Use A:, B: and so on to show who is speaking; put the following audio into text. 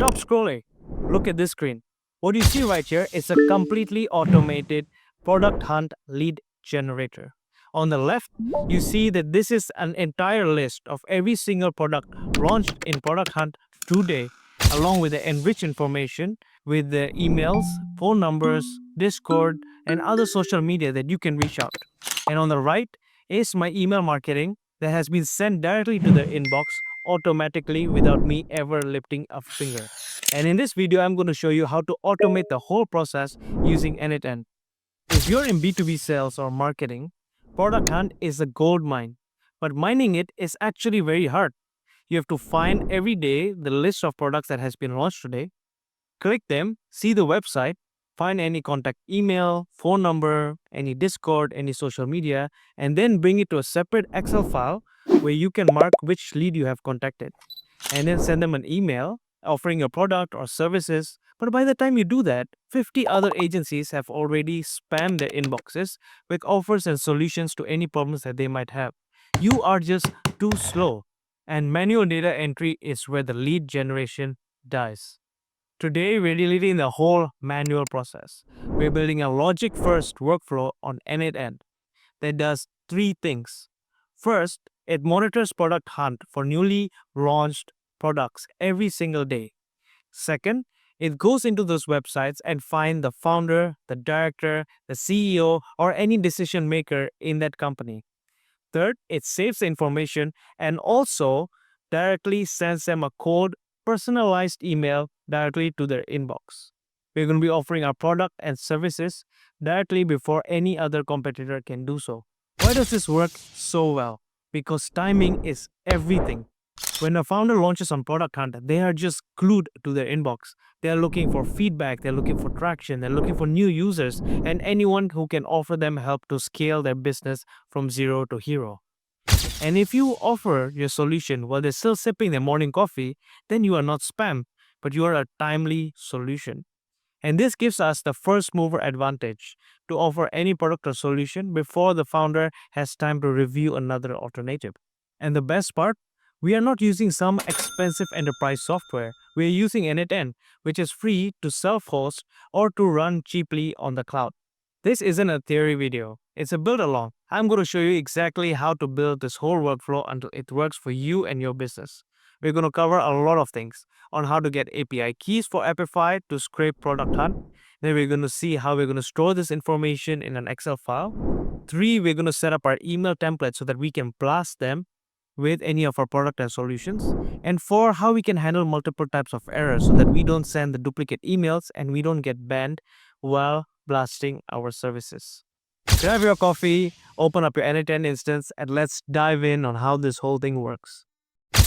A: Stop scrolling. Look at this screen. What you see right here is a completely automated product hunt lead generator. On the left, you see that this is an entire list of every single product launched in Product Hunt today, along with the enriched information with the emails, phone numbers, Discord, and other social media that you can reach out. And on the right is my email marketing that has been sent directly to the inbox automatically without me ever lifting a finger. And in this video, I'm going to show you how to automate the whole process using n8n. If you're in B2B sales or marketing, Product Hunt is a gold mine, but mining it is actually very hard. You have to find every day the list of products that has been launched today, click them, see the website, find any contact email, phone number, any Discord, any social media, and then bring it to a separate Excel file where you can mark which lead you have contacted, and then send them an email offering your product or services. But by the time you do that, 50 other agencies have already spammed their inboxes with offers and solutions to any problems that they might have. You are just too slow, and manual data entry is where the lead generation dies. Today, we're deleting the whole manual process. We're building a logic first workflow on n8n that does three things. First, it monitors product hunt for newly launched products every single day. Second, it goes into those websites and finds the founder, the director, the CEO, or any decision maker in that company. Third, it saves the information and also directly sends them a cold, personalized email directly to their inbox. We're going to be offering our product and services directly before any other competitor can do so. Why does this work so well? Because timing is everything. When a founder launches on Product Hunt, they are just glued to their inbox. They are looking for feedback, they're looking for traction, they're looking for new users, and anyone who can offer them help to scale their business from zero to hero. And if you offer your solution while they're still sipping their morning coffee, then you are not spam, but you are a timely solution. And this gives us the first mover advantage to offer any product or solution before the founder has time to review another alternative. And the best part, we are not using some expensive enterprise software. We are using n8n, which is free to self-host or to run cheaply on the cloud. This isn't a theory video, it's a build along. I'm going to show you exactly how to build this whole workflow until it works for you and your business. We're going to cover a lot of things on how to get API keys for Epify to scrape Product Hunt. Then we're going to see how we're going to store this information in an Excel file. 3, we're going to set up our email template so that we can blast them with any of our product and solutions. And 4, how we can handle multiple types of errors so that we don't send the duplicate emails and we don't get banned while blasting our services. Grab your coffee, open up your n8n instance, and let's dive in on how this whole thing works.